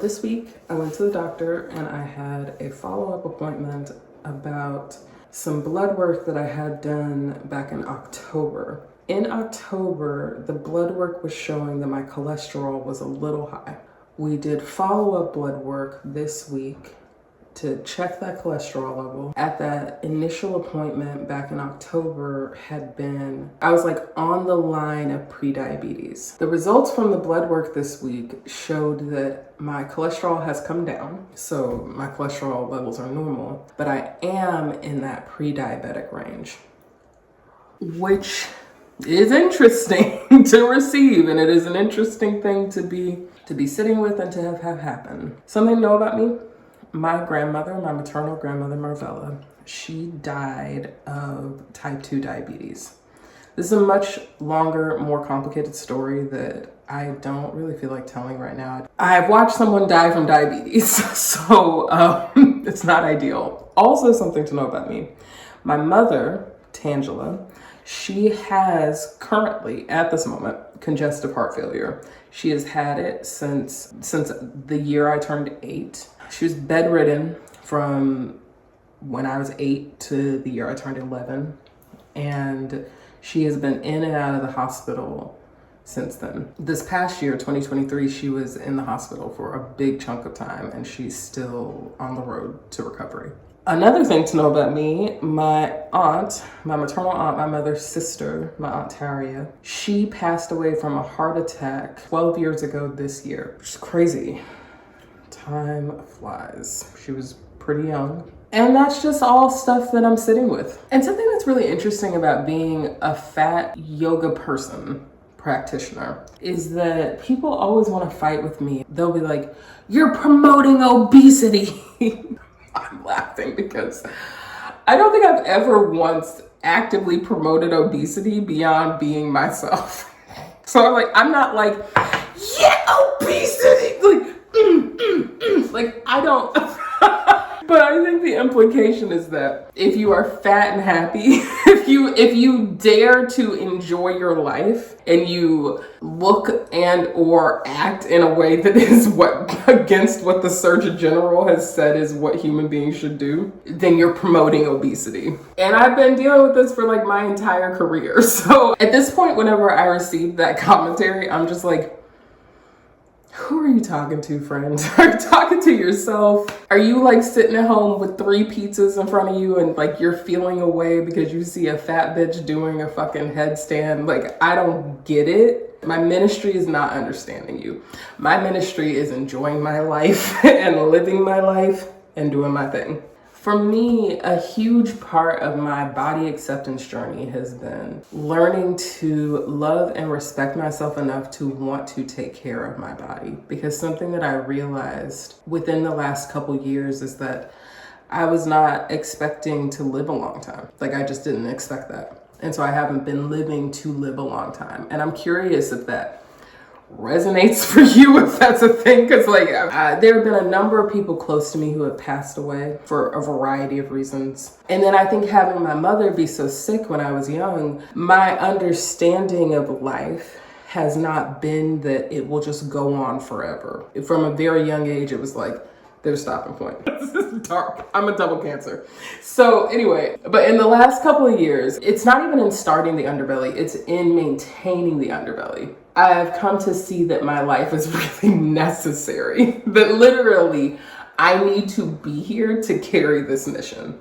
This week, I went to the doctor and I had a follow-up appointment about some blood work that I had done back in October. In October, the blood work was showing that my cholesterol was a little high. We did follow-up blood work this week to check that cholesterol level. At that initial appointment back in October I was like on the line of pre-diabetes. The results from the blood work this week showed that my cholesterol has come down, so my cholesterol levels are normal, but I am in that pre-diabetic range, which is interesting to receive, and it is an interesting thing to be sitting with and to have happen. Something to know about me: my grandmother, my maternal grandmother, Marvella, she died of type 2 diabetes. This is a much longer, more complicated story that I don't really feel like telling right now. I've watched someone die from diabetes, so it's not ideal. Also, something to know about me: my mother, Tangela, she has currently, at this moment, congestive heart failure. She has had it since the year I turned 8. She was bedridden from when I was 8 to the year I turned 11. And she has been in and out of the hospital since then. This past year, 2023, she was in the hospital for a big chunk of time, and she's still on the road to recovery. Another thing to know about me: my aunt, my maternal aunt, my mother's sister, my Aunt Taria, she passed away from a heart attack 12 years ago this year, which is crazy. Time flies. She was pretty young. And that's just all stuff that I'm sitting with. And something that's really interesting about being a fat yoga practitioner is that people always want to fight with me. They'll be like, "You're promoting obesity." I'm laughing because I don't think I've ever once actively promoted obesity beyond being myself. So I'm not like, yeah, obesity, like I don't. But I think the implication is that if you are fat and happy, if you dare to enjoy your life and you look and or act in a way that is against what the Surgeon General has said is what human beings should do, then you're promoting obesity. And I've been dealing with this for like my entire career. So at this point, whenever I receive that commentary, I'm just like, who are you talking to, friend? Are you talking to yourself? Are you like sitting at home with 3 pizzas in front of you and like you're feeling away because you see a fat bitch doing a fucking headstand? Like, I don't get it. My ministry is not understanding you. My ministry is enjoying my life and living my life and doing my thing. For me, a huge part of my body acceptance journey has been learning to love and respect myself enough to want to take care of my body. Because something that I realized within the last couple years is that I was not expecting to live a long time. Like, I just didn't expect that. And so I haven't been living to live a long time. And I'm curious if that resonates for you, if that's a thing, because there have been a number of people close to me who have passed away for a variety of reasons. And then I think having my mother be so sick when I was young, my understanding of life has not been that it will just go on forever. From a very young age, it was like, there's a stopping point. This is dark. I'm a double Cancer. So anyway, but in the last couple of years, it's not even in starting the Underbelly, it's in maintaining the Underbelly. I've come to see that my life is really necessary, that literally I need to be here to carry this mission.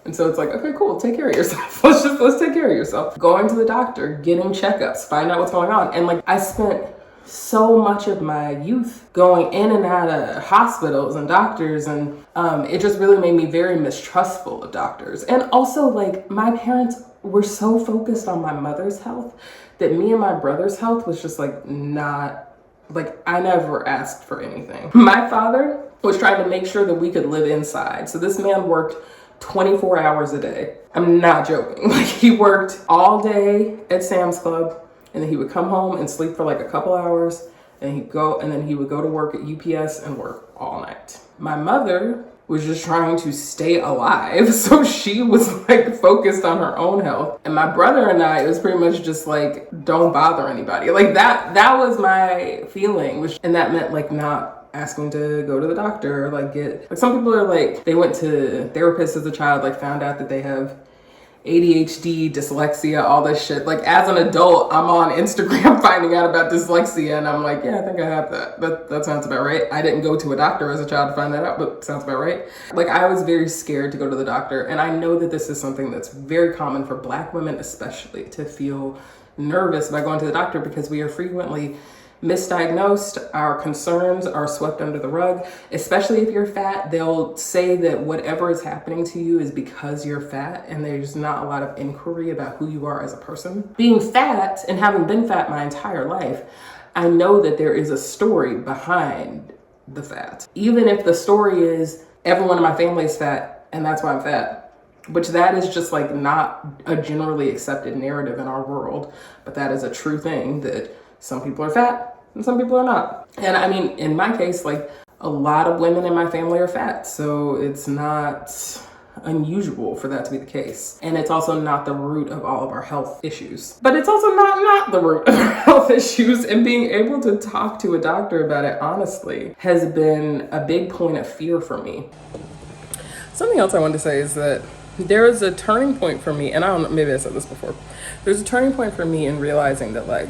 And so it's like, okay, cool, take care of yourself. Let's take care of yourself. Going to the doctor, getting checkups, find out what's going on. And like, I spent so much of my youth going in and out of hospitals and doctors, and it just really made me very mistrustful of doctors. And also, like, my parents were so focused on my mother's health that me and my brother's health was just like not, like, I never asked for anything. My father was trying to make sure that we could live inside. So this man worked 24 hours a day. I'm not joking. Like, he worked all day at Sam's Club, and then he would come home and sleep for like a couple hours, and then he would go to work at UPS and work all night. My mother was just trying to stay alive, so she was like focused on her own health. And my brother and I, it was pretty much just like, don't bother anybody. Like that was my feeling, and that meant like not asking to go to the doctor, like some people are like, they went to therapists as a child, like found out that they have ADHD, dyslexia, all this shit. Like as an adult, I'm on Instagram finding out about dyslexia and I'm like, yeah, I think I have that. That sounds about right. I didn't go to a doctor as a child to find that out, but sounds about right. Like I was very scared to go to the doctor. And I know that this is something that's very common for Black women, especially, to feel nervous about going to the doctor because we are frequently misdiagnosed. Our concerns are swept under the rug, especially if you're fat. They'll say that whatever is happening to you is because you're fat, and there's not a lot of inquiry about who you are as a person. Being fat and having been fat my entire life, I know that there is a story behind the fat. Even if the story is everyone in my family is fat and that's why I'm fat, which that is just like not a generally accepted narrative in our world, but that is a true thing, that some people are fat and some people are not. And I mean, in my case, like a lot of women in my family are fat, so it's not unusual for that to be the case. And it's also not the root of all of our health issues. But it's also not the root of our health issues. And being able to talk to a doctor about it honestly has been a big point of fear for me. Something else I wanted to say is that there is a turning point for me, and I don't know, maybe I said this before. There's a turning point for me in realizing that like,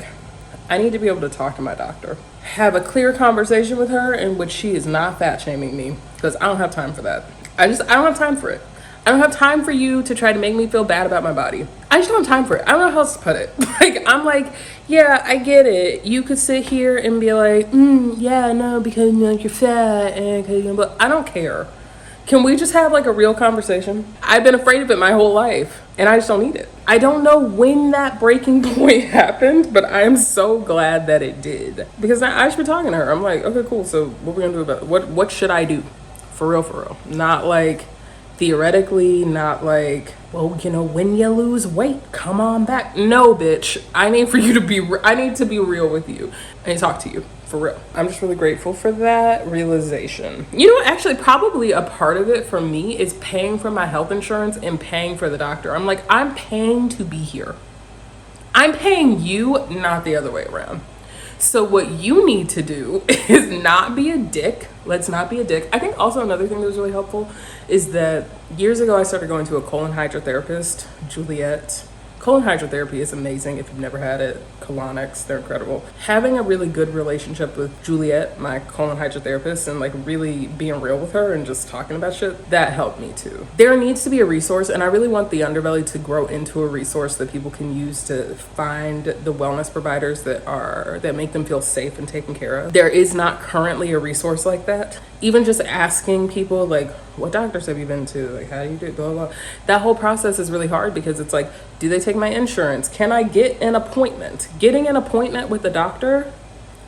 I need to be able to talk to my doctor, have a clear conversation with her in which she is not fat shaming me, because I don't have time for that. I don't have time for it. I don't have time for you to try to make me feel bad about my body. I just don't have time for it. I don't know how else to put it. Like, I'm like, yeah, I get it. You could sit here and be like, yeah, no, because you're fat and but I don't care. Can we just have like a real conversation? I've been afraid of it my whole life and I just don't need it. I don't know when that breaking point happened, but I'm so glad that it did. Because I should be talking to her. I'm like, okay, cool. So what are we gonna do about it? What should I do? For real. Not like theoretically, not like, well, when you lose weight, come on back. No, bitch. I need to be real with you. I need to talk to you. For real. I'm just really grateful for that realization. Actually, probably a part of it for me is paying for my health insurance and paying for the doctor. I'm like, I'm paying to be here. I'm paying you, not the other way around. So what you need to do is not be a dick. Let's not be a dick. I think also another thing that was really helpful is that years ago I started going to a colon hydrotherapist, Juliet. Colon hydrotherapy is amazing if you've never had it. Colonics, they're incredible. Having a really good relationship with Juliet, my colon hydrotherapist, and like really being real with her and just talking about shit, that helped me too. There needs to be a resource, and I really want the Underbelly to grow into a resource that people can use to find the wellness providers that make them feel safe and taken care of. There is not currently a resource like that. Even just asking people like, what doctors have you been to? Like, how do you do it? Blah, blah, blah. That whole process is really hard because it's like, do they take my insurance? Can I get an appointment? Getting an appointment with the doctor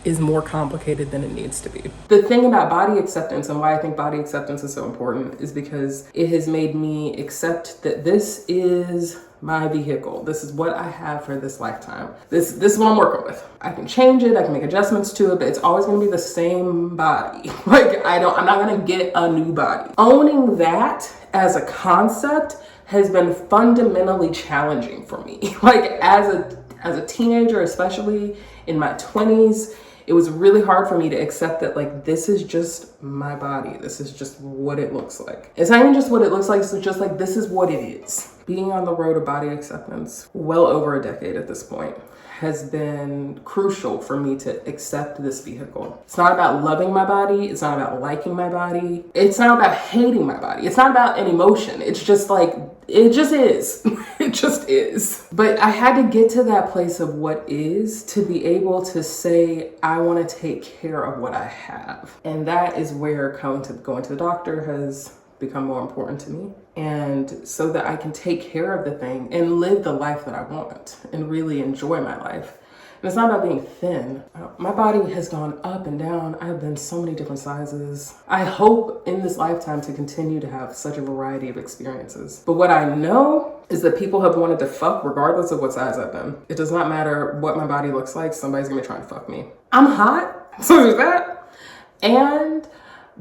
is more complicated than it needs to be. The thing about body acceptance and why I think body acceptance is so important is because it has made me accept that this is my vehicle. This is what I have for this lifetime. This is what I'm working with. I can change it, I can make adjustments to it, but it's always gonna be the same body. Like I'm not gonna get a new body. Owning that as a concept has been fundamentally challenging for me. Like as a teenager, especially in my 20s, it was really hard for me to accept that like, this is just my body. This is just what it looks like. It's not even just what it looks like, it's just like, this is what it is. Being on the road of body acceptance, well over a decade at this point, has been crucial for me to accept this vehicle. It's not about loving my body. It's not about liking my body. It's not about hating my body. It's not about an emotion. It's just like, it just is. It just is. But I had to get to that place of what is to be able to say, I want to take care of what I have. And that is where going to the doctor has become more important to me. And so that I can take care of the thing and live the life that I want and really enjoy my life. And it's not about being thin. My body has gone up and down. I've been so many different sizes. I hope in this lifetime to continue to have such a variety of experiences. But what I know is that people have wanted to fuck regardless of what size I've been. It does not matter what my body looks like. Somebody's gonna be trying to fuck me. I'm hot, so there's that. And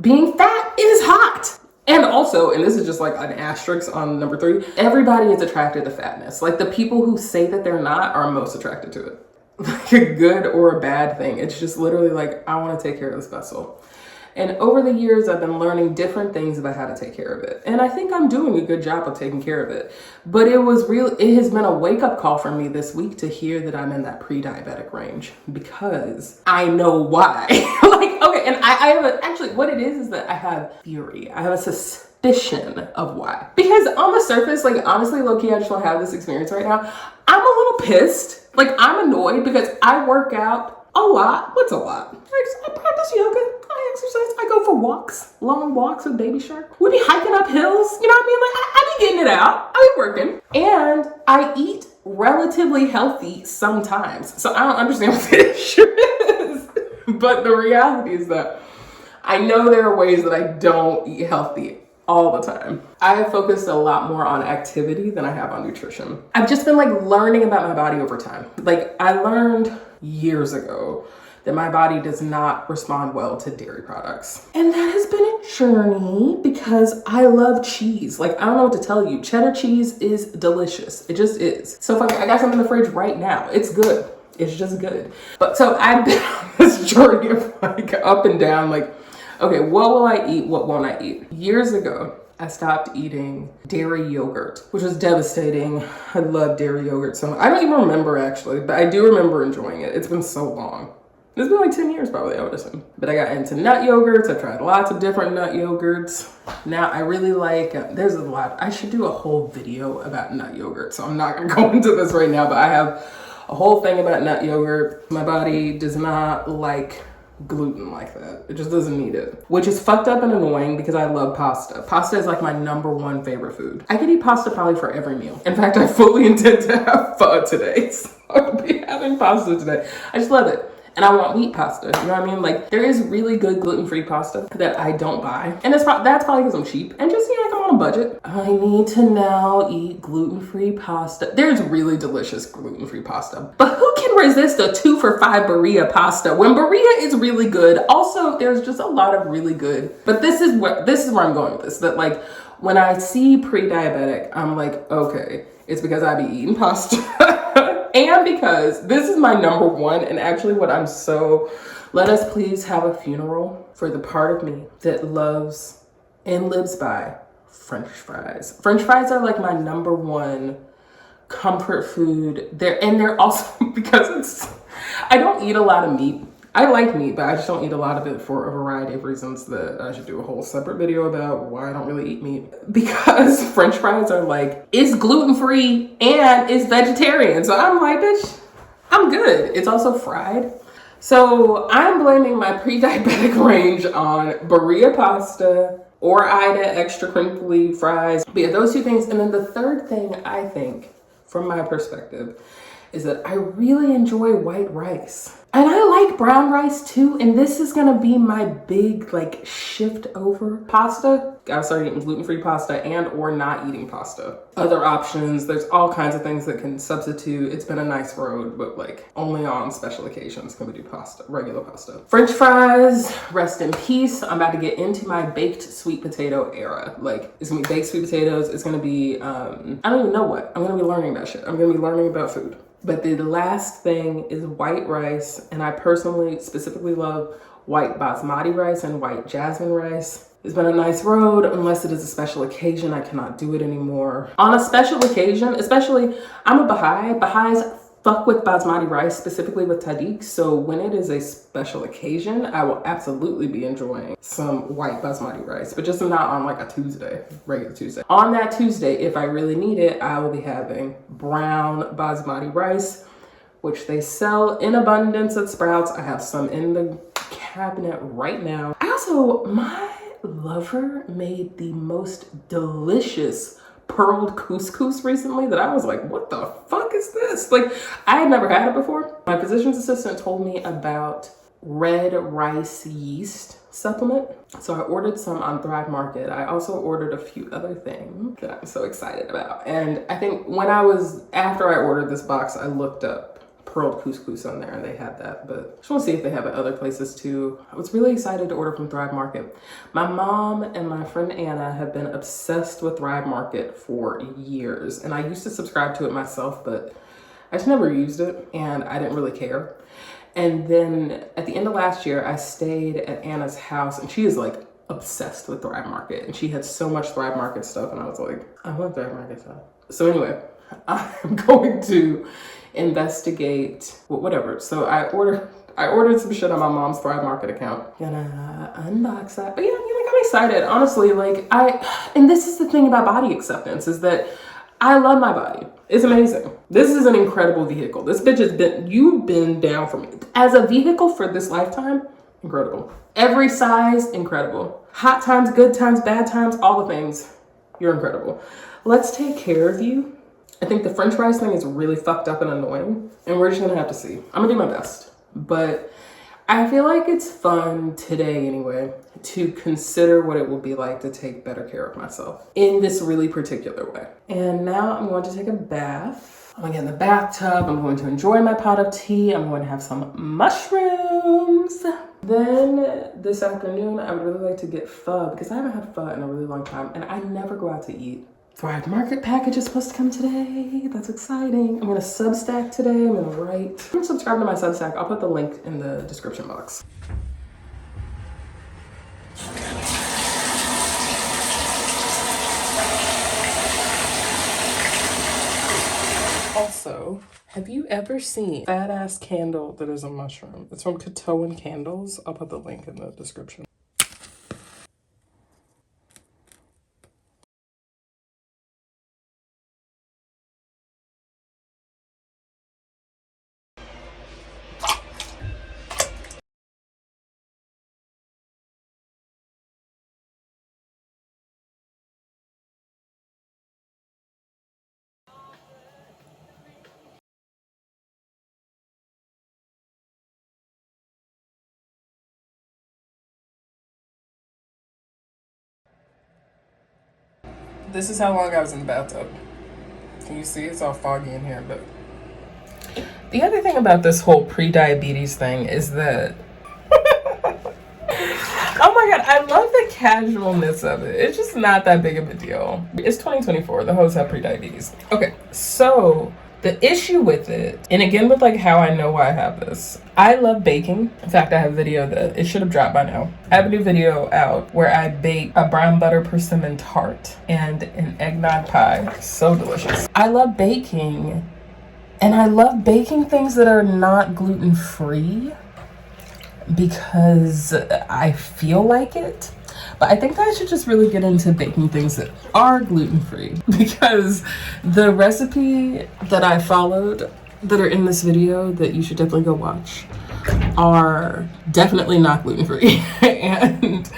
being fat is hot. And also, and this is just like an asterisk on number 3, everybody is attracted to fatness. Like the people who say that they're not are most attracted to it. Like a good or a bad thing. It's just literally like, I want to take care of this vessel. And over the years, I've been learning different things about how to take care of it. And I think I'm doing a good job of taking care of it. But it has been a wake-up call for me this week to hear that I'm in that pre-diabetic range, because I know why. Like, okay, and I have actually, what it is that I have theory. I have a suspicion of why. Because on the surface, like, honestly, low-key, I just don't have this experience right now. I'm a little pissed. Like, I'm annoyed because I work out a lot. What's a lot? I practice yoga, I exercise, I go for walks, long walks with Baby Shark. We be hiking up hills, you know what I mean? Like, I be getting it out, I be working. And I eat relatively healthy sometimes. So I don't understand what the issue is. But the reality is that I know there are ways that I don't eat healthy all the time. I have focused a lot more on activity than I have on nutrition. I've just been like learning about my body over time. Like, I learned years ago that my body does not respond well to dairy products. And that has been a journey because I love cheese. Like, I don't know what to tell you. Cheddar cheese is delicious. It just is. So if I got something in the fridge right now, it's good. It's just good. But so I've been on this journey of like up and down, like, okay, what will I eat? What won't I eat? Years ago, I stopped eating dairy yogurt, which was devastating. I love dairy yogurt so much. I don't even remember actually, but I do remember enjoying it. It's been so long. It's been like 10 years probably, I would assume. But I got into nut yogurts. I've tried lots of different nut yogurts. Now I really like, there's a lot. I should do a whole video about nut yogurt. So I'm not gonna go into this right now, but I have a whole thing about nut yogurt. My body does not like gluten like that. It just doesn't need it, which is fucked up and annoying because I love pasta. Pasta is like my #1 favorite food. I could eat pasta probably for every meal. In fact, I fully intend to have pho today. So I'll be having pasta today. I just love it. And I want wheat pasta, you know what I mean? Like, there is really good gluten-free pasta that I don't buy. And that's probably because I'm cheap. And just, you know, like, I'm on a budget. I need to now eat gluten-free pasta. There's really delicious gluten-free pasta. But who can resist a 2 for $5 Berea pasta when Berea is really good? Also, there's just a lot of really good. But this is where I'm going with this. That, like, when I see pre-diabetic, I'm like, okay, it's because I be eating pasta. And because this is my #1, and actually let us please have a funeral for the part of me that loves and lives by French fries. French fries are like my #1 comfort food. They're also, because I don't eat a lot of meat. I like meat, but I just don't eat a lot of it for a variety of reasons that I should do a whole separate video about why I don't really eat meat. Because French fries are like, it's gluten-free and it's vegetarian. So I'm like, bitch, I'm good. It's also fried. So I'm blaming my pre-diabetic range on Berea pasta or Ida extra crinkly fries. But yeah, those two things. And then the third thing, I think, from my perspective, is that I really enjoy white rice. And I like brown rice too, and this is gonna be my big like shift over pasta. I started eating gluten-free pasta and or not eating pasta. Other options, there's all kinds of things that can substitute. It's been a nice road, but like only on special occasions can we do pasta, regular pasta. French fries, rest in peace. I'm about to get into my baked sweet potato era. Like, it's gonna be baked sweet potatoes. It's gonna be, I don't even know what. I'm gonna be learning about shit. I'm gonna be learning about food. But the last thing is white rice, and I personally specifically love white basmati rice and white jasmine rice. It's been a nice road, unless it is a special occasion. I cannot do it anymore. On a special occasion, especially, I'm a Baha'i. Baha'is fuck with basmati rice, specifically with tahdig. So when it is a special occasion, I will absolutely be enjoying some white basmati rice, but just not on like a Tuesday, regular Tuesday. On that Tuesday, if I really need it, I will be having brown basmati rice, which they sell in abundance at Sprouts. I have some in the cabinet right now. My lover made the most delicious pearled couscous recently that I was like, what the fuck is this? Like, I had never had it before. My physician's assistant told me about red rice yeast supplement. So I ordered some on Thrive Market. I also ordered a few other things that I'm so excited about. And I think after I ordered this box, I looked up pearled couscous on there and they had that, but I just want to see if they have it other places too. I was really excited to order from Thrive Market. My mom and my friend Anna have been obsessed with Thrive Market for years, and I used to subscribe to it myself, but I just never used it and I didn't really care. And then at the end of last year, I stayed at Anna's house, and she is like obsessed with Thrive Market, and she had so much Thrive Market stuff, and I was like, I want Thrive Market stuff. So anyway, I'm going to investigate, well, whatever. So I ordered some shit on my mom's Thrive Market account. Gonna unbox that. But yeah, I'm excited. Honestly, and this is the thing about body acceptance, is that I love my body. It's amazing. This is an incredible vehicle. This bitch you've been down for me. As a vehicle for this lifetime, incredible. Every size, incredible. Hot times, good times, bad times, all the things. You're incredible. Let's take care of you. I think the French fries thing is really fucked up and annoying, and we're just gonna have to see. I'm gonna do my best, but I feel like it's fun today anyway to consider what it will be like to take better care of myself in this really particular way. And now I'm going to take a bath. I'm gonna get in the bathtub. I'm going to enjoy my pot of tea. I'm going to have some mushrooms. Then this afternoon, I would really like to get pho because I haven't had pho in a really long time, and I never go out to eat. Thrive Market package is supposed to come today. That's exciting. I'm gonna Substack today. I'm gonna write. I'm subscribed to my Substack. I'll put the link in the description box. Also, have you ever seen a fat ass candle that is a mushroom? It's from Katoan Candles. I'll put the link in the description. This is how long I was in the bathtub. Can you see? It's all foggy in here, but the other thing about this whole pre-diabetes thing is that oh my god, I love the casualness of it. It's just not that big of a deal. It's 2024. The hoes have pre-diabetes. Okay, so the issue with it, and again with how I know why I have this, I love baking. In fact, I have a video that it should have dropped by now. I have a new video out where I bake a brown butter persimmon tart and an eggnog pie. So delicious. I love baking, and I love baking things that are not gluten-free because I feel like it. But I think that I should just really get into baking things that are gluten-free, because the recipe that I followed that are in this video that you should definitely go watch are definitely not gluten-free. And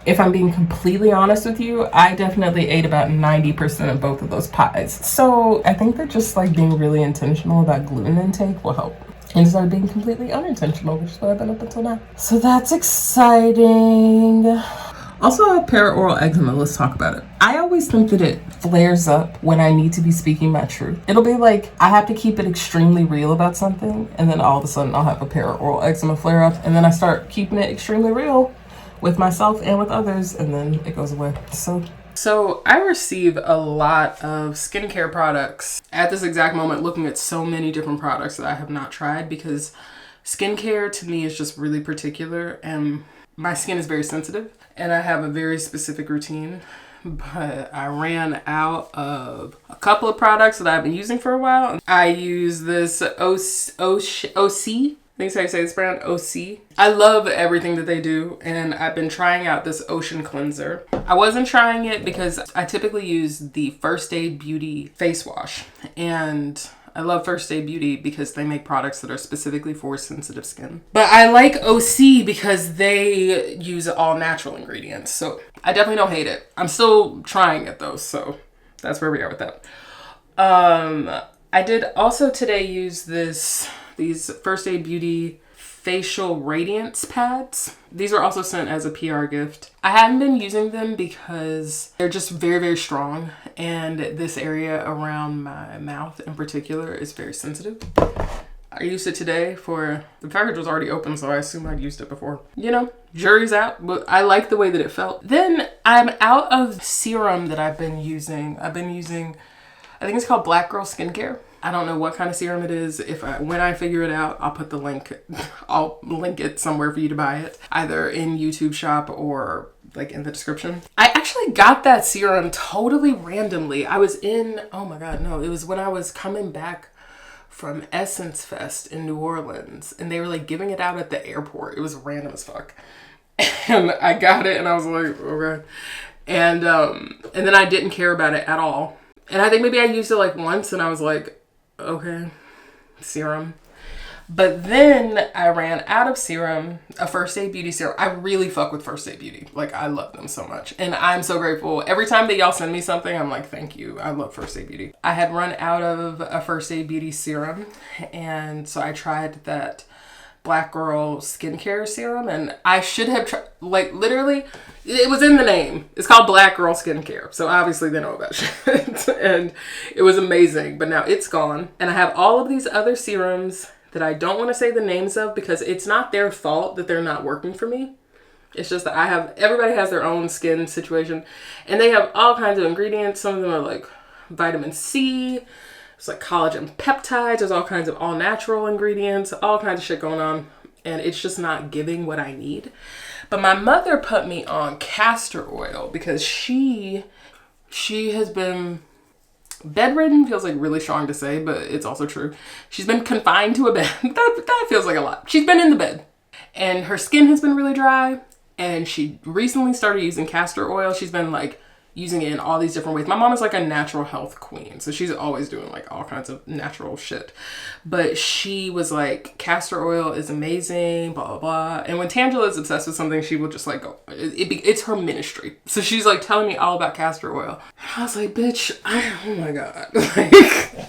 if I'm being completely honest with you, I definitely ate about 90% of both of those pies. So I think that just being really intentional about gluten intake will help, instead of being completely unintentional, which is what I've been up until now. So that's exciting. Also, I have perioral eczema. Let's talk about it. I always think that it flares up when I need to be speaking my truth. It'll be like I have to keep it extremely real about something, and then all of a sudden I'll have a perioral eczema flare up, and then I start keeping it extremely real with myself and with others, and then it goes away. So I receive a lot of skincare products at this exact moment, looking at so many different products that I have not tried, because skincare to me is just really particular, and my skin is very sensitive, and I have a very specific routine. But I ran out of a couple of products that I've been using for a while. I use this OC. I think that's how you say this brand, OC. I love everything that they do, and I've been trying out this Ocean Cleanser. I wasn't trying it because I typically use the First Aid Beauty face wash, and I love First Aid Beauty because they make products that are specifically for sensitive skin. But I like OC because they use all natural ingredients, so I definitely don't hate it. I'm still trying it though, so that's where we are with that. I did also today use these First Aid Beauty facial radiance pads. These were also sent as a PR gift. I haven't been using them because they're just very, very strong, and this area around my mouth in particular is very sensitive. I used it today the package was already open, so I assume I'd used it before. Jury's out, but I like the way that it felt. Then I'm out of serum that I've been using. I think it's called Black Girl Skincare. I don't know what kind of serum it is. When I figure it out, I'll put the link. I'll link it somewhere for you to buy it, either in YouTube shop or like in the description. I actually got that serum totally randomly. I was in, oh my God, no, it was when I was coming back from Essence Fest in New Orleans, and they were like giving it out at the airport. It was random as fuck. And I got it and I was like, okay. And then I didn't care about it at all. And I think maybe I used it like once and I was like, okay, serum. But then I ran out of serum, a First Aid Beauty serum. I really fuck with First Aid Beauty. Like, I love them so much. And I'm so grateful. Every time that y'all send me something, I'm like, thank you. I love First Aid Beauty. I had run out of a First Aid Beauty serum. And so I tried that Black Girl skincare serum. And I should have tried, like, literally, it was in the name. It's called Black Girl Skincare. So obviously they know about shit. And it was amazing. But now it's gone. And I have all of these other serums that I don't want to say the names of because it's not their fault that they're not working for me. It's just that everybody has their own skin situation and they have all kinds of ingredients. Some of them are like vitamin C, it's like collagen peptides, there's all kinds of all natural ingredients, all kinds of shit going on. And it's just not giving what I need. But my mother put me on castor oil because she has been bedridden. Feels like really strong to say, but it's also true. She's been confined to a bed. that feels like a lot. She's been in the bed and her skin has been really dry, and she recently started using castor oil. She's been like using it in all these different ways. My mom is like a natural health queen, so she's always doing like all kinds of natural shit. But she was like, castor oil is amazing, blah, blah, blah. And when Tangela is obsessed with something, she will just like go, it's her ministry. So she's like telling me all about castor oil. I was like, bitch, oh my God. Like,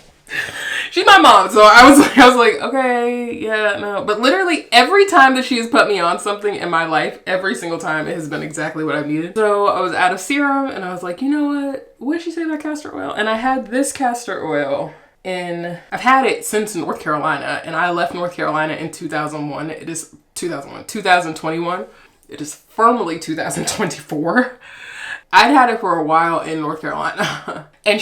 she's my mom. So I was like, okay, yeah, no. But literally every time that she has put me on something in my life, every single time it has been exactly what I needed. So I was out of serum and I was like, you know what did she say about castor oil? And I had this castor oil I've had it since North Carolina, and I left North Carolina in 2001. It is 2021. It is firmly 2024. I'd had it for a while in North Carolina. And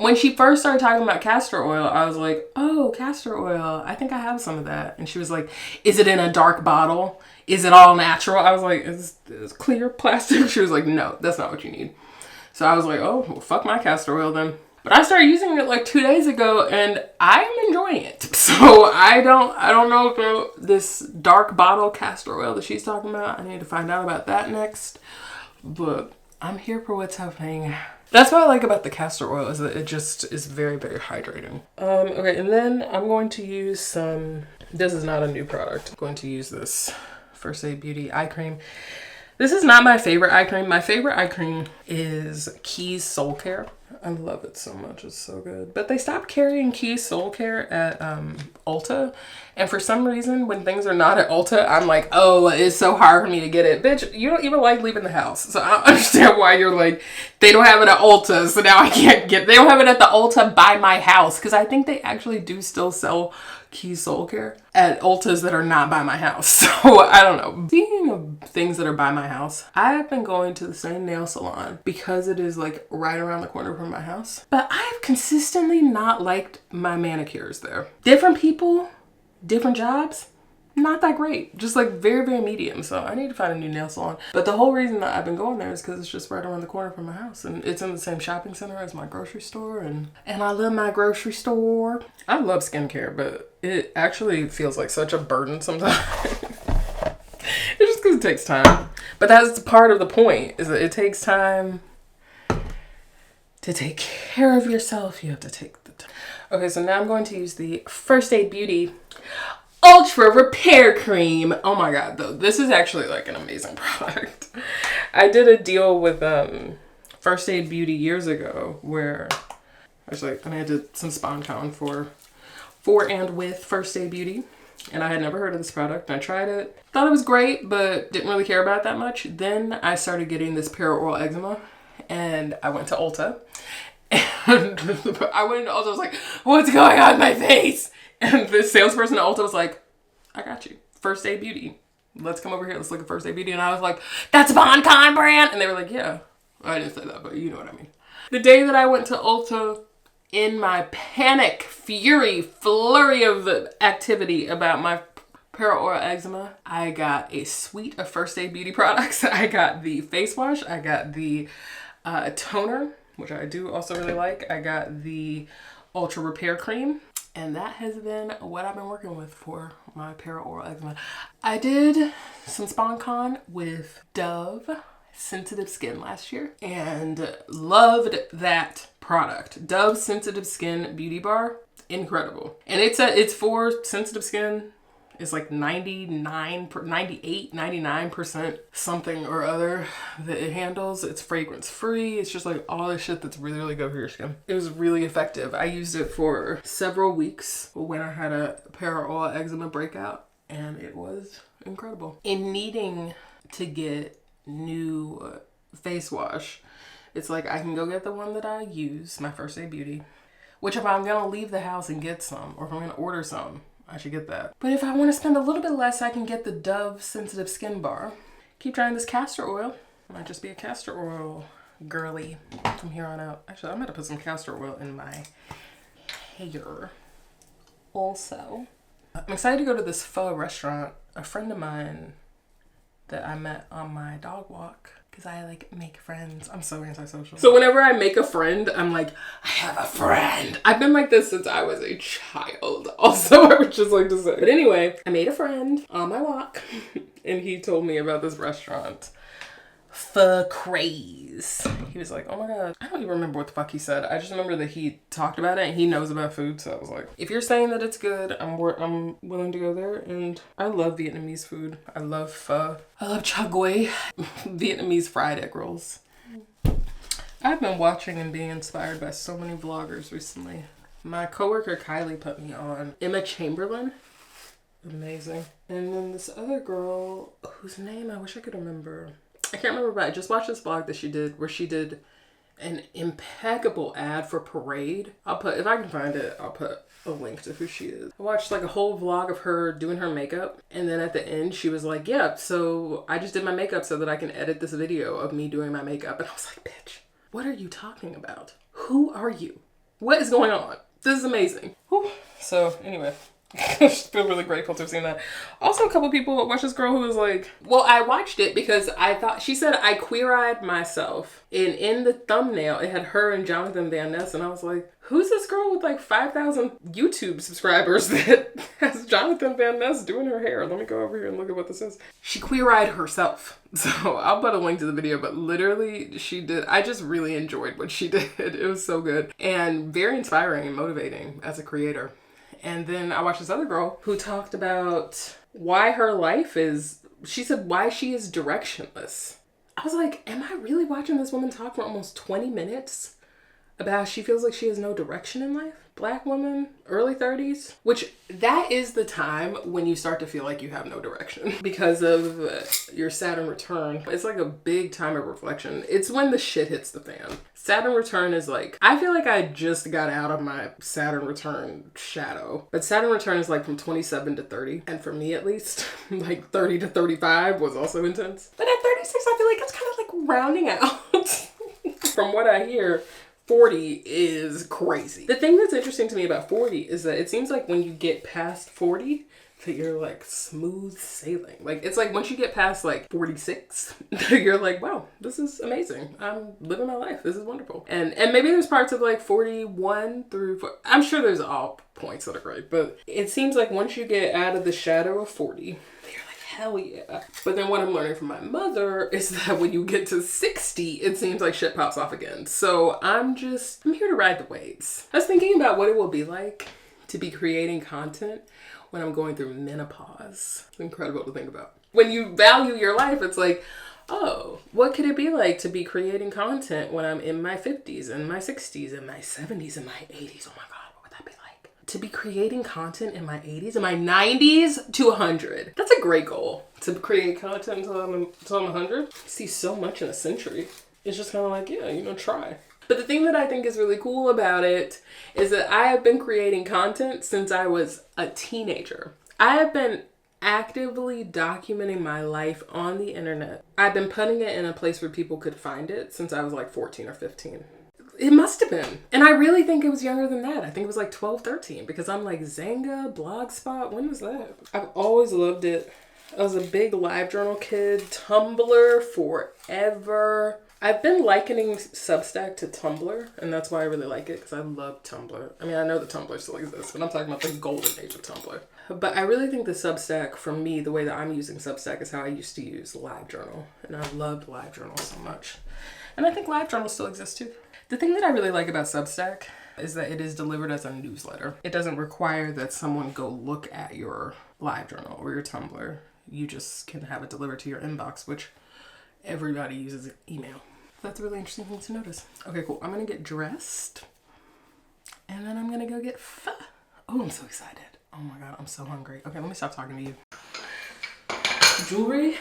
when she first started talking about castor oil, I was like, oh, castor oil. I think I have some of that. And she was like, is it in a dark bottle? Is it all natural? I was like, is clear plastic? She was like, no, that's not what you need. So I was like, oh, well, fuck my castor oil then. But I started using it like 2 days ago and I'm enjoying it. So I don't know about this dark bottle castor oil that she's talking about. I need to find out about that next. But I'm here for what's happening. That's what I like about the castor oil, is that it just is very, very hydrating. Okay, and then I'm going to use this is not a new product. I'm going to use this First Aid Beauty eye cream. This is not my favorite eye cream. My favorite eye cream is Keys Soul Care. I love it so much. It's so good. But they stopped carrying Keys Soul Care at Ulta. And for some reason, when things are not at Ulta, I'm like, oh, it's so hard for me to get it. Bitch, you don't even like leaving the house. So I don't understand why you're like, they don't have it at Ulta, so now I can't get it. They don't have it at the Ulta by my house. Because I think they actually do still sell Keys Soul Care at Ultas that are not by my house. So I don't know. Speaking of things that are by my house, I have been going to the same nail salon because it is like right around the corner from my house. But I've consistently not liked my manicures there. Different people, different jobs, not that great. Just like very, very medium. So I need to find a new nail salon. But the whole reason that I've been going there is because it's just right around the corner from my house. And it's in the same shopping center as my grocery store. And I love my grocery store. I love skincare, but it actually feels like such a burden sometimes. It's just because it takes time. But that's part of the point, is that it takes time to take care of yourself. You have to take the time. Okay, so now I'm going to use the First Aid Beauty Ultra Repair Cream. Oh my God, though. This is actually like an amazing product. I did a deal with First Aid Beauty years ago where I did some SponCon for and with First Aid Beauty. And I had never heard of this product. I tried it. Thought it was great, but didn't really care about it that much. Then I started getting this perioral eczema. And I went to Ulta. And I went into Ulta, I was like, what's going on in my face? And the salesperson at Ulta was like, I got you. First Aid Beauty. Let's come over here. Let's look at First Aid Beauty. And I was like, that's a SponCon brand. And they were like, yeah. I didn't say that, but you know what I mean. The day that I went to Ulta, in my panic, fury, flurry of activity about my perioral eczema, I got a suite of first aid beauty products. I got the face wash. I got the toner, which I do also really like. I got the ultra repair cream. And that has been what I've been working with for my perioral eczema. I did some SponCon with Dove Sensitive Skin last year and loved that product. Dove Sensitive Skin Beauty Bar, incredible. And it's for sensitive skin. It's like 99% something or other that it handles. It's fragrance free. It's just like all this shit that's really, really good for your skin. It was really effective. I used it for several weeks when I had a perioral eczema breakout, and it was incredible. In needing to get new face wash, it's like I can go get the one that I use, my First Aid Beauty, which if I'm gonna leave the house and get some, or if I'm gonna order some, I should get that. But if I want to spend a little bit less, I can get the Dove Sensitive Skin Bar. Keep trying this castor oil. I might just be a castor oil girly from here on out. Actually, I'm gonna put some castor oil in my hair also. I'm excited to go to this pho restaurant. A friend of mine that I met on my dog walk, because I like make friends. I'm so antisocial. So whenever I make a friend, I'm like, I have a friend. I've been like this since I was a child. Also, I would just like to say. But anyway, I made a friend on my walk and he told me about this restaurant. Pho Craze. He was like, oh my God. I don't even remember what the fuck he said. I just remember that he talked about it and he knows about food. So I was like, if you're saying that it's good, I'm willing to go there. And I love Vietnamese food. I love pho. I love choc gui, Vietnamese fried egg rolls. I've been watching and being inspired by so many vloggers recently. My coworker Kylie put me on Emma Chamberlain. Amazing. And then this other girl whose name I wish I could remember. I can't remember, but I just watched this vlog that she did where she did an impeccable ad for Parade. If I can find it, I'll put a link to who she is. I watched like a whole vlog of her doing her makeup. And then at the end, she was like, yeah, so I just did my makeup so that I can edit this video of me doing my makeup. And I was like, bitch, what are you talking about? Who are you? What is going on? This is amazing. Whew. So anyway. I just feel really grateful to have seen that. Also, a couple people watched this girl who was like, well, I watched it because I thought, she said I queer-eyed myself. And in the thumbnail, it had her and Jonathan Van Ness. And I was like, who's this girl with like 5,000 YouTube subscribers that has Jonathan Van Ness doing her hair? Let me go over here and look at what this is. She queer-eyed herself. So I'll put a link to the video, but literally she did. I just really enjoyed what she did. It was so good and very inspiring and motivating as a creator. And then I watched this other girl who talked about why her life is, she said why she is directionless. I was like, am I really watching this woman talk for almost 20 minutes about how she feels like she has no direction in life? Black woman, early 30s, which that is the time when you start to feel like you have no direction because of your Saturn return. It's like a big time of reflection. It's when the shit hits the fan. Saturn return is like, I feel like I just got out of my Saturn return shadow, but Saturn return is like from 27 to 30. And for me, at least, like 30 to 35 was also intense. But at 36, I feel like it's kind of like rounding out. From what I hear, 40 is crazy. The thing that's interesting to me about 40 is that it seems like when you get past 40, that you're like smooth sailing. Like, it's like once you get past like 46, you're like, wow, this is amazing. I'm living my life. This is wonderful. And maybe there's parts of like 41 through, I'm sure there's all points that are great, but it seems like once you get out of the shadow of 40, hell yeah. But then what I'm learning from my mother is that when you get to 60, it seems like shit pops off again. So I'm here to ride the waves. I was thinking about what it will be like to be creating content when I'm going through menopause. It's incredible to think about. When you value your life, it's like, oh, what could it be like to be creating content when I'm in my 50s and my 60s and my 70s and my 80s? Oh my God. To be creating content in my 80s and my 90s to 100. That's a great goal. To create content until I'm 100. I see so much in a century. It's just kind of like, yeah, try. But the thing that I think is really cool about it is that I have been creating content since I was a teenager. I have been actively documenting my life on the internet. I've been putting it in a place where people could find it since I was like 14 or 15. It must have been. And I really think it was younger than that. I think it was like 12, 13 because I'm like Zanga, Blogspot. When was that? I've always loved it. I was a big LiveJournal kid. Tumblr forever. I've been likening Substack to Tumblr, and that's why I really like it, because I love Tumblr. I mean, I know that Tumblr still exists, but I'm talking about the golden age of Tumblr. But I really think the Substack, for me, the way that I'm using Substack is how I used to use LiveJournal, and I loved LiveJournal so much. And I think LiveJournal still exists too. The thing that I really like about Substack is that it is delivered as a newsletter. It doesn't require that someone go look at your LiveJournal or your Tumblr. You just can have it delivered to your inbox, which everybody uses email. That's a really interesting thing to notice. Okay, cool. I'm gonna get dressed and then I'm gonna go get pho. Oh, I'm so excited. Oh my God, I'm so hungry. Okay, let me stop talking to you. Jewelry,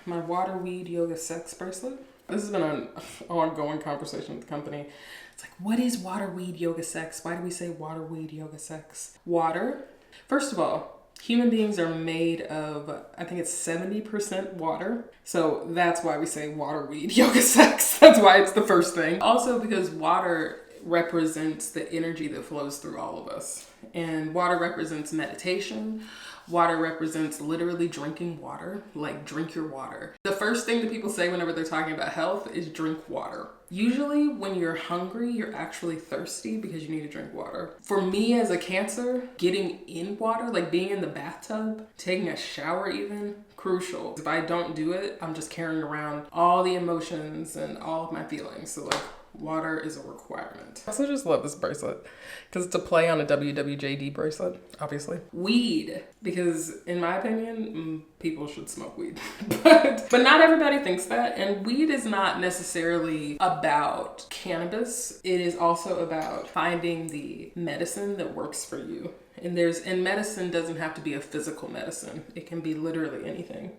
my water, weed, yoga, sex bracelet. This has been an ongoing conversation with the company. It's like, what is water, weed, yoga, sex? Why do we say water, weed, yoga, sex? Water, first of all, human beings are made of, I think it's 70% water. So that's why we say water, weed, yoga, sex. That's why it's the first thing. Also because water represents the energy that flows through all of us. And water represents meditation. Water represents literally drinking water, like drink your water. The first thing that people say whenever they're talking about health is drink water. Usually when you're hungry, you're actually thirsty because you need to drink water. For me as a Cancer, getting in water, like being in the bathtub, taking a shower even, crucial. If I don't do it, I'm just carrying around all the emotions and all of my feelings. So like, water is a requirement. I also just love this bracelet because it's a play on a WWJD bracelet, obviously. Weed, because in my opinion, people should smoke weed. but not everybody thinks that. And weed is not necessarily about cannabis. It is also about finding the medicine that works for you. And medicine doesn't have to be a physical medicine. It can be literally anything.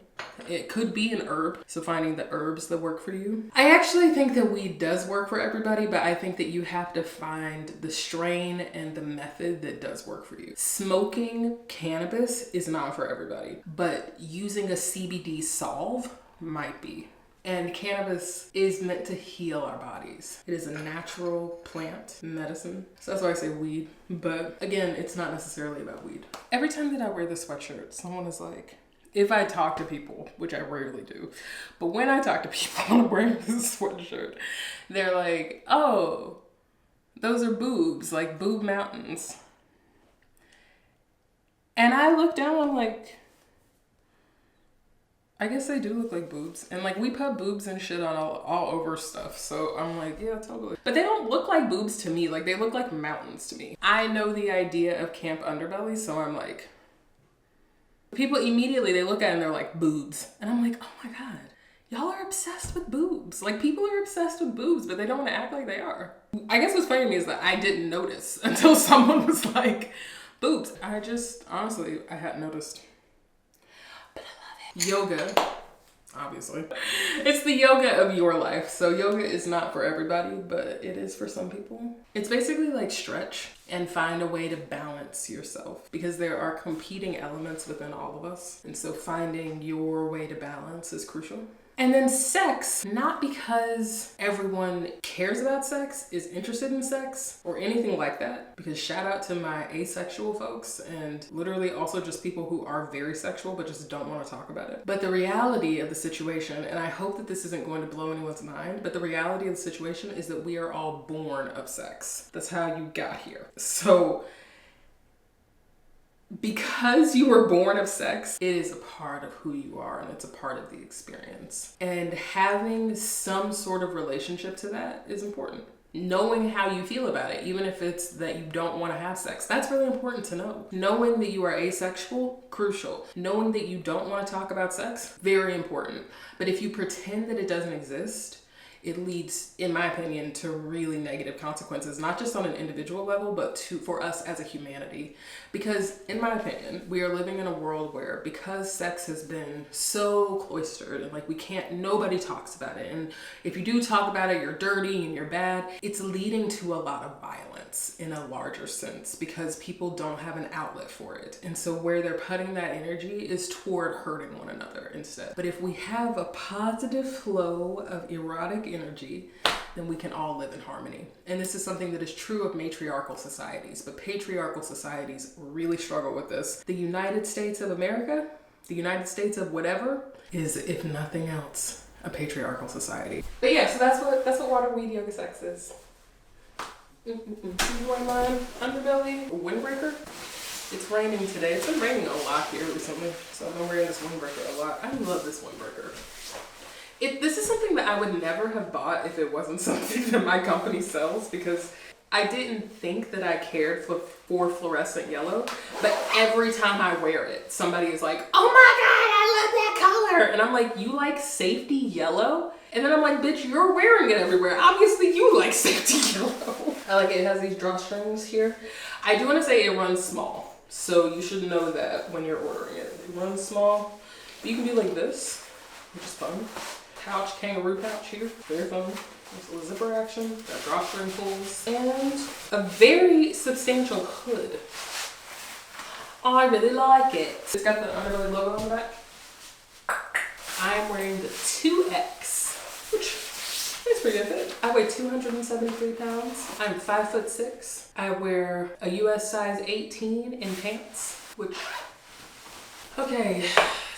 It could be an herb, so finding the herbs that work for you. I actually think that weed does work for everybody, but I think that you have to find the strain and the method that does work for you. Smoking cannabis is not for everybody, but using a CBD solve might be. And cannabis is meant to heal our bodies. It is a natural plant medicine. So that's why I say weed. But again, it's not necessarily about weed. Every time that I wear this sweatshirt, someone is like, if I talk to people, which I rarely do, but when I talk to people and I'm wearing this sweatshirt, they're like, oh, those are boobs, like boob mountains. And I look down, I'm like, I guess they do look like boobs. And like we put boobs and shit on all over stuff. So I'm like, yeah, totally. But they don't look like boobs to me. Like they look like mountains to me. I know the idea of Camp Underbelly. So I'm like, people immediately, they look at it and they're like, boobs. And I'm like, oh my God, y'all are obsessed with boobs. Like people are obsessed with boobs, but they don't want to act like they are. I guess what's funny to me is that I didn't notice until someone was like, boobs. I just, honestly, I hadn't noticed. Yoga, obviously. It's the yoga of your life. So yoga is not for everybody, but it is for some people. It's basically like stretch and find a way to balance yourself because there are competing elements within all of us. And so finding your way to balance is crucial. And then sex, not because everyone cares about sex, is interested in sex, or anything like that. Because shout out to my asexual folks and literally also just people who are very sexual but just don't want to talk about it. But the reality of the situation, and I hope that this isn't going to blow anyone's mind, but the reality of the situation is that we are all born of sex. That's how you got here. So because you were born of sex, it is a part of who you are and it's a part of the experience. And having some sort of relationship to that is important. Knowing how you feel about it, even if it's that you don't want to have sex, that's really important to know. Knowing that you are asexual, crucial. Knowing that you don't want to talk about sex, very important. But if you pretend that it doesn't exist, it leads, in my opinion, to really negative consequences, not just on an individual level, but for us as a humanity. Because in my opinion, we are living in a world where because sex has been so cloistered and like nobody talks about it. And if you do talk about it, you're dirty and you're bad. It's leading to a lot of violence in a larger sense because people don't have an outlet for it. And so where they're putting that energy is toward hurting one another instead. But if we have a positive flow of erotic energy, then we can all live in harmony. And this is something that is true of matriarchal societies, but patriarchal societies really struggle with this. The United States of America, the United States of whatever, is, if nothing else, a patriarchal society. But yeah, so that's what water, weed, yoga, sex is. You want mine? Underbelly, windbreaker. It's raining today. It's been raining a lot here recently, so I've been wearing this windbreaker a lot. I love this windbreaker. This is something that I would never have bought if it wasn't something that my company sells, because I didn't think that I cared for fluorescent yellow, but every time I wear it, somebody is like, oh my God, I love that color. And I'm like, you like safety yellow? And then I'm like, bitch, you're wearing it everywhere. Obviously you like safety yellow. I like it. It has these drawstrings here. I do want to say it runs small, so you should know that when you're ordering it. It runs small, but you can do like this, which is fun. Pouch, kangaroo pouch here, very fun. There's a little zipper action, got drawstring pulls, and a very substantial hood. I really like it. It's got the Underbelly logo on the back. I am wearing the 2X, which is pretty good fit. I weigh 273 pounds. I'm 5'6". I wear a US size 18 in pants, which, okay,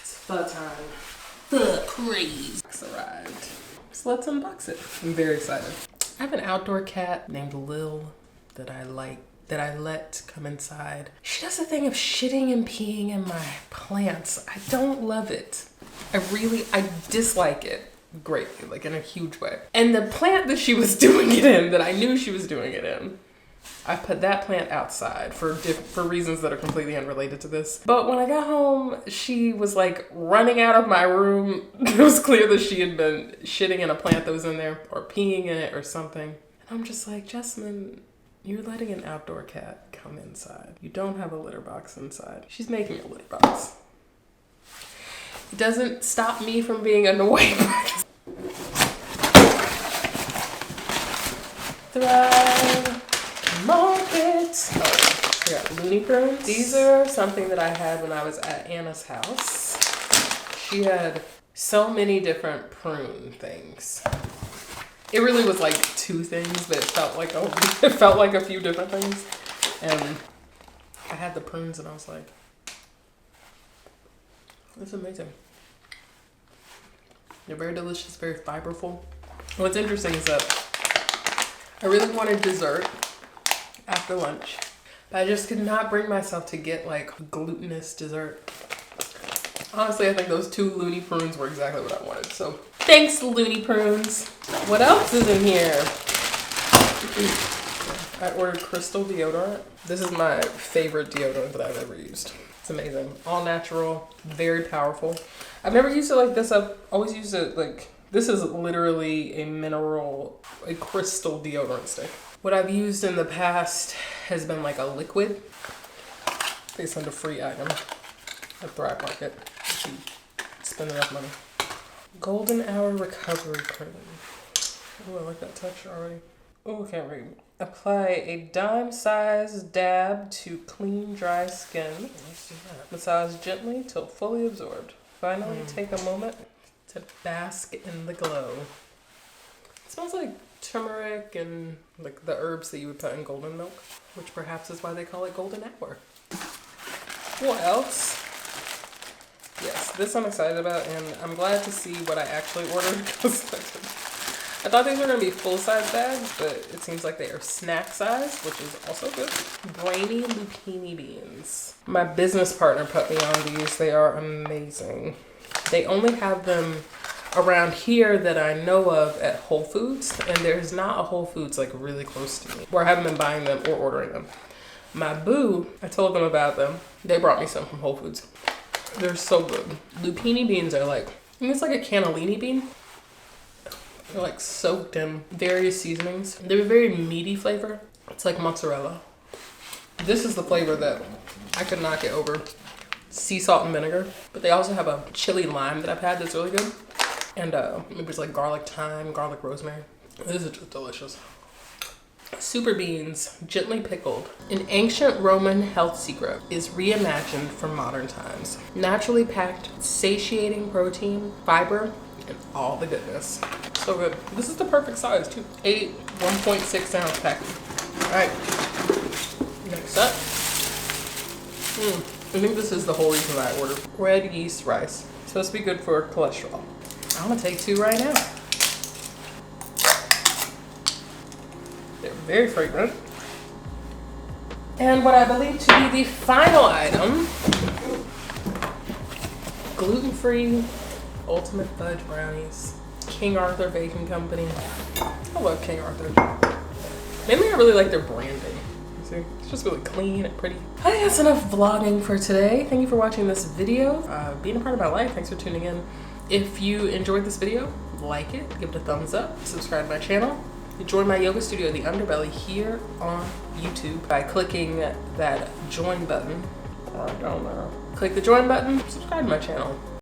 it's fun time. The craze. It's arrived. So let's unbox it. I'm very excited. I have an outdoor cat named Lil that I let come inside. She does a thing of shitting and peeing in my plants. I don't love it. I dislike it greatly, like in a huge way. And the plant that she was doing it in, that I knew she was doing it in, I put that plant outside for reasons that are completely unrelated to this. But when I got home, she was like running out of my room. It was clear that she had been shitting in a plant that was in there or peeing in it or something. And I'm just like, Jessamine, you're letting an outdoor cat come inside. You don't have a litter box inside. She's making a litter box. It doesn't stop me from being annoyed by this. Thrive. Market. Oh, I got Looney Prunes. These are something that I had when I was at Anna's house. She had so many different prune things. It really was like 2 things, but it felt like a few different things. And I had the prunes and I was like, that's amazing. They're very delicious, very fiberful. What's interesting is that I really wanted dessert after lunch, but I just could not bring myself to get like glutinous dessert. Honestly, I think those 2 Looney Prunes were exactly what I wanted. So thanks, Looney Prunes. What else is in here? I ordered Crystal deodorant. This is my favorite deodorant that I've ever used. It's amazing. All natural, very powerful. I've never used it like this. I've always used it like, this is literally a crystal deodorant stick. What I've used in the past has been like a liquid. They send a free item at Thrive Market if you spend enough money. Golden Hour Recovery Cream. Oh, I like that texture already. Oh, I can't read. Apply a dime-sized dab to clean, dry skin. Let's do that. Massage gently till fully absorbed. Finally, take a moment to bask in the glow. It smells like turmeric and like the herbs that you would put in golden milk, which perhaps is why they call it Golden Hour. What else? Yes, this I'm excited about, and I'm glad to see what I actually ordered, because I thought these were going to be full-size bags, but it seems like they are snack size, which is also good. Brainy Lupini beans. My business partner put me on these. They are amazing. They only have them around here that I know of at Whole Foods, and there's not a Whole Foods like really close to me where I haven't been buying them or ordering them. My boo, I told them about them. They brought me some from Whole Foods. They're so good. Lupini beans are like, I think it's like a cannellini bean. They're like soaked in various seasonings. They're a very meaty flavor. It's like mozzarella. This is the flavor that I could not get over. Sea salt and vinegar. But they also have a chili lime that I've had that's really good. And maybe it's like garlic thyme, garlic rosemary. This is just delicious. Super beans, gently pickled. An ancient Roman health secret is reimagined for modern times. Naturally packed, satiating protein, fiber, and all the goodness. So good. This is the perfect size too. 1.6 ounce package. All right. Next up. I think this is the whole reason I ordered red yeast rice. It's supposed to be good for cholesterol. I'm gonna take 2 right now. They're very fragrant. And what I believe to be the final item, gluten-free ultimate fudge brownies. King Arthur Baking Company. I love King Arthur. Mainly I really like their branding. See, it's just really clean and pretty. I think that's enough vlogging for today. Thank you for watching this video, being a part of my life. Thanks for tuning in. If you enjoyed this video, like it, give it a thumbs up, subscribe to my channel. Join my yoga studio, the Underbelly, here on YouTube by clicking that join button. Right down there. Click the join button, subscribe to my channel.